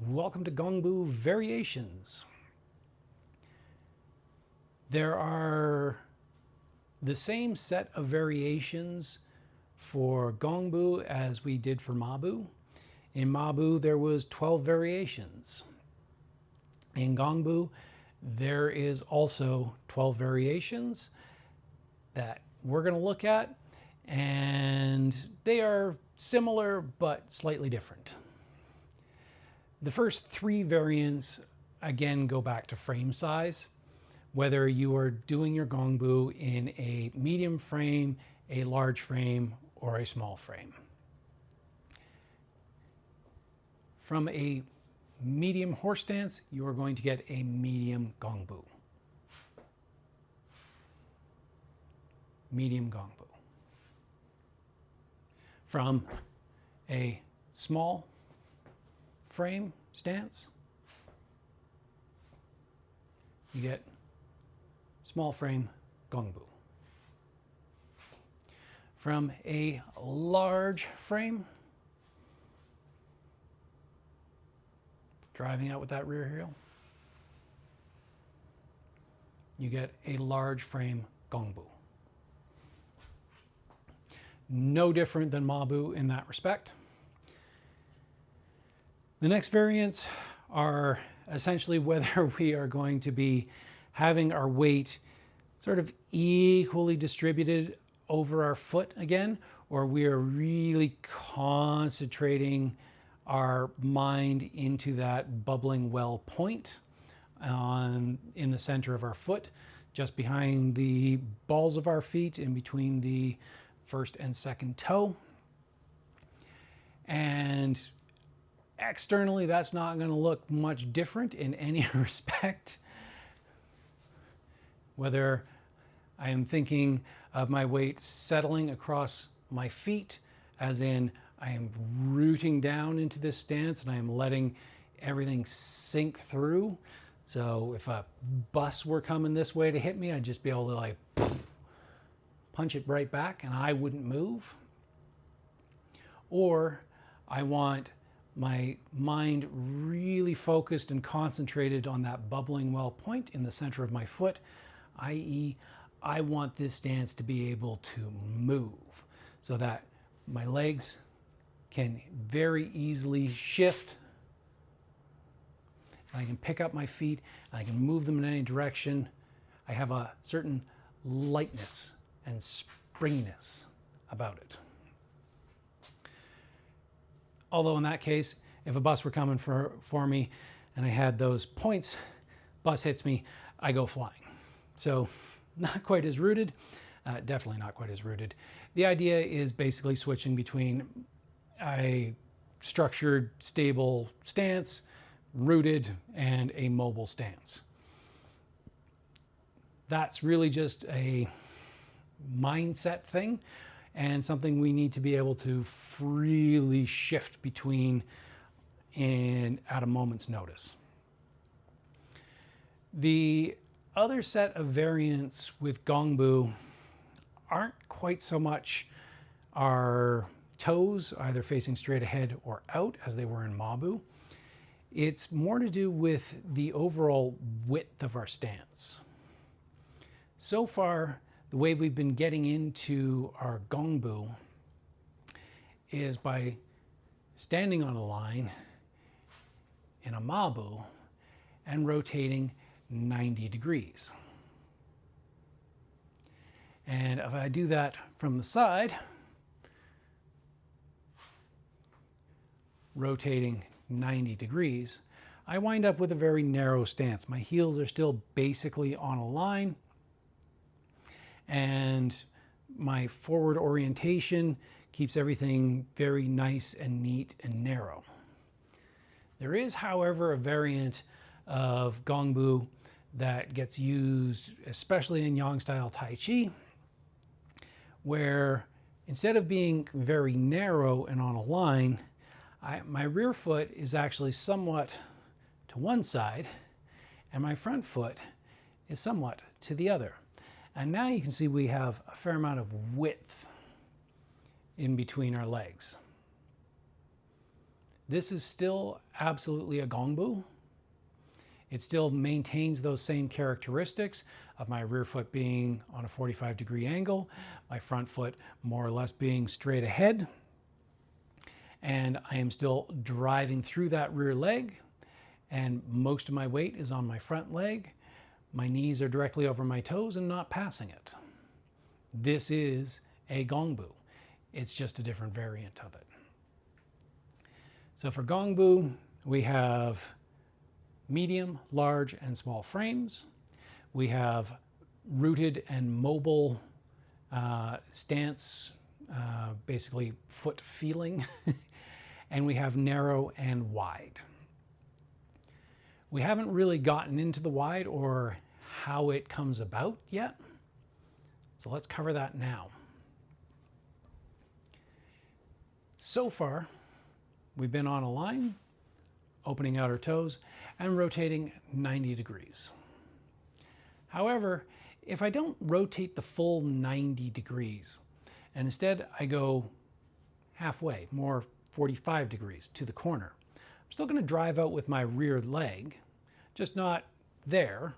Welcome to Gong Bu Variations. There are the same set of variations for Gong Bu as we did for Ma Bu. In Ma Bu there was 12 variations. In Gong Bu there is also 12 variations that we're going to look at, and they are similar but slightly different. The first three variants again go back to frame size, whether you are doing your Gong Bu in a medium frame, a large frame, or a small frame. From a medium horse stance, you are going to get a medium Gong Bu. Medium Gong Bu. From a small frame stance, you get small frame Gong Bu. From a large frame, driving out with that rear heel, you get a large frame Gong Bu. No different than Ma Bu in that respect. The next variants are essentially whether we are going to be having our weight sort of equally distributed over our foot again, or we are really concentrating our mind into that bubbling well point in the center of our foot, just behind the balls of our feet, in between the first and second toe. And externally, that's not going to look much different in any respect. Whether I am thinking of my weight settling across my feet, as in I am rooting down into this stance and I am letting everything sink through. So if a bus were coming this way to hit me, I'd just be able to like punch it right back and I wouldn't move. Or I want my mind really focused and concentrated on that bubbling well point in the center of my foot, i.e., I want this stance to be able to move so that my legs can very easily shift. I can pick up my feet, I can move them in any direction. I have a certain lightness and springiness about it. Although in that case, if a bus were coming for me and I had those points, bus hits me, I go flying. So not quite as rooted, definitely not quite as rooted. The idea is basically switching between a structured, stable stance, rooted, and a mobile stance. That's really just a mindset thing, and something we need to be able to freely shift between and at a moment's notice. The other set of variants with Gong Bu aren't quite so much our toes either facing straight ahead or out as they were in Ma Bu. It's more to do with the overall width of our stance. So far, the way we've been getting into our Gong Bu is by standing on a line in a Ma Bu and rotating 90 degrees. And if I do that from the side, rotating 90 degrees, I wind up with a very narrow stance. My heels are still basically on a line, and my forward orientation keeps everything very nice and neat and narrow. There is, however, a variant of Gong Bu that gets used especially in Yang style Tai Chi, where instead of being very narrow and on a line, my rear foot is actually somewhat to one side and my front foot is somewhat to the other. And now you can see we have a fair amount of width in between our legs. This is still absolutely a Gong Bu. It still maintains those same characteristics of my rear foot being on a 45-degree angle, my front foot more or less being straight ahead, and I am still driving through that rear leg, and most of my weight is on my front leg. My knees are directly over my toes and not passing it. This is a Gong Bu. It's just a different variant of it. So for Gong Bu, we have medium, large, and small frames. We have rooted and mobile stance, basically foot feeling, and we have narrow and wide. We haven't really gotten into the wide or how it comes about yet, so let's cover that now. So far, we've been on a line, opening out our toes, and rotating 90 degrees. However, if I don't rotate the full 90 degrees, and instead I go halfway, more 45 degrees to the corner, I'm still going to drive out with my rear leg, just not there,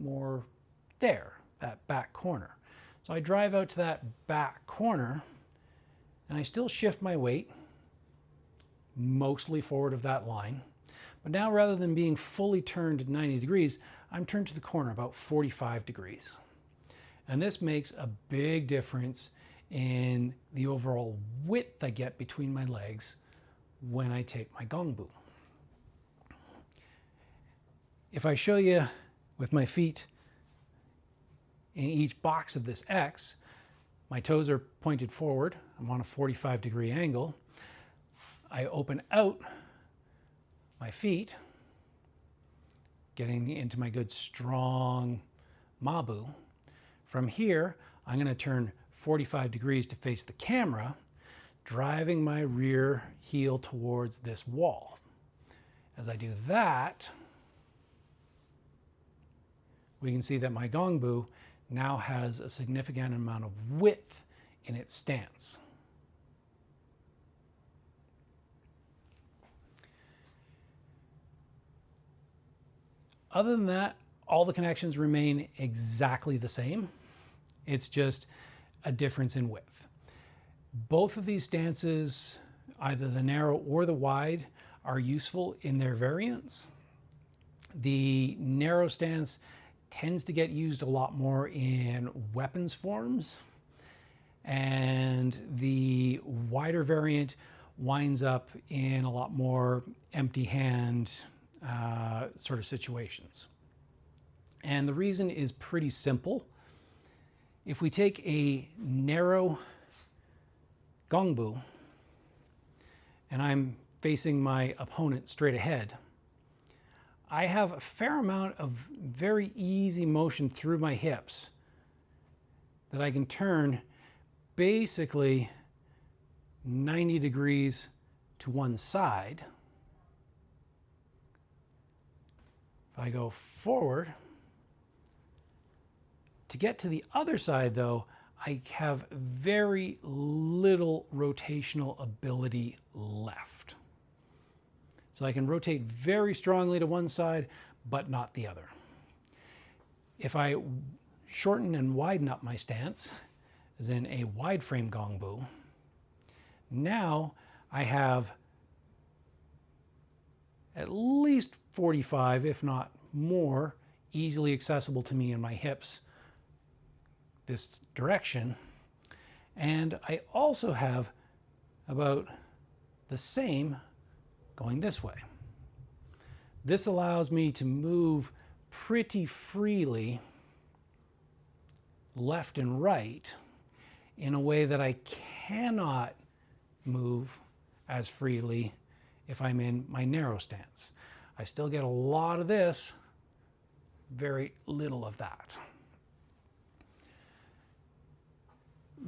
more there, that back corner. So I drive out to that back corner, and I still shift my weight, mostly forward of that line. But now rather than being fully turned at 90 degrees, I'm turned to the corner about 45 degrees. And this makes a big difference in the overall width I get between my legs when I take my Gong Bu. If I show you with my feet in each box of this X, my toes are pointed forward. I'm on a 45-degree angle. I open out my feet, getting into my good strong Ma Bu. From here, I'm going to turn 45 degrees to face the camera, driving my rear heel towards this wall. As I do that, we can see that my Gong Bu now has a significant amount of width in its stance. Other than that, all the connections remain exactly the same. It's just a difference in width. Both of these stances, either the narrow or the wide, are useful in their variants. The narrow stance tends to get used a lot more in weapons forms, and the wider variant winds up in a lot more empty hand sort of situations. And the reason is pretty simple. If we take a narrow Gong Bu and I'm facing my opponent straight ahead, I have a fair amount of very easy motion through my hips that I can turn basically 90 degrees to one side. If I go forward, to get to the other side though, I have very little rotational ability left. So I can rotate very strongly to one side, but not the other. If I shorten and widen up my stance, as in a wide frame Gong Bu, now I have at least 45, if not more, easily accessible to me in my hips this direction. And I also have about the same going this way. This allows me to move pretty freely left and right in a way that I cannot move as freely if I'm in my narrow stance. I still get a lot of this, very little of that.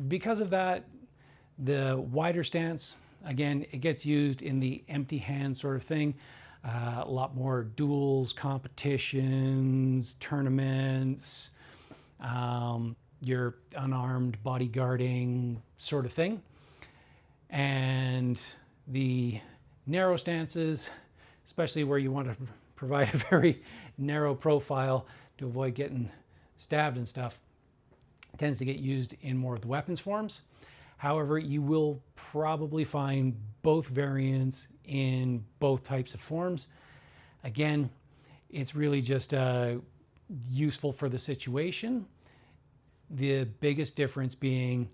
Because of that, the wider stance, again, it gets used in the empty hand sort of thing. A lot more duels, competitions, tournaments, your unarmed bodyguarding sort of thing. And the Narrow stances, especially where you want to provide a very narrow profile to avoid getting stabbed and stuff, tends to get used in more of the weapons forms. However, you will probably find both variants in both types of forms. Again, it's really just useful for the situation. The biggest difference being,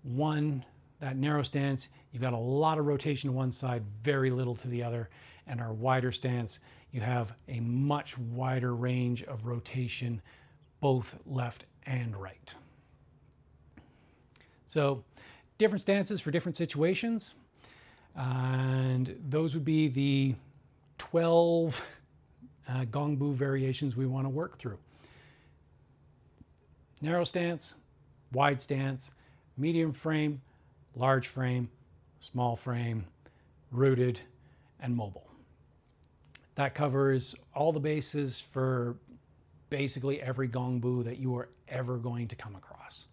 one, that narrow stance, you've got a lot of rotation to one side, very little to the other. And our wider stance, you have a much wider range of rotation, both left and right. So different stances for different situations. And those would be the 12 Gong Bu variations we want to work through. Narrow stance, wide stance, medium frame, large frame, small frame, rooted, and mobile. That covers all the bases for basically every Gong Bu that you are ever going to come across.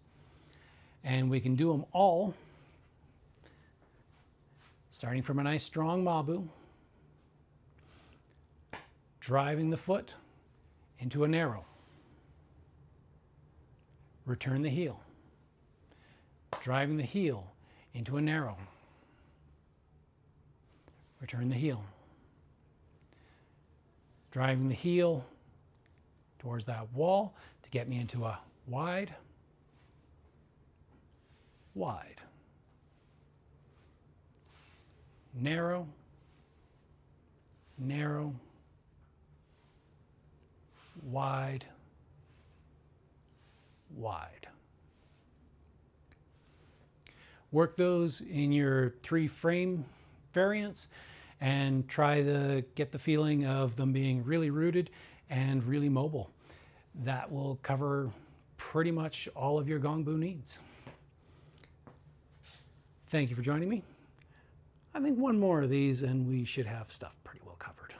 And we can do them all starting from a nice strong Ma Bu, driving the foot into a narrow, return the heel, driving the heel into a narrow, return the heel, driving the heel towards that wall to get me into a wide, wide, narrow, narrow, wide, wide. Work those in your 3 frame variants and try to get the feeling of them being really rooted and really mobile. That will cover pretty much all of your Gong Bu needs. Thank you for joining me. I think one more of these and we should have stuff pretty well covered.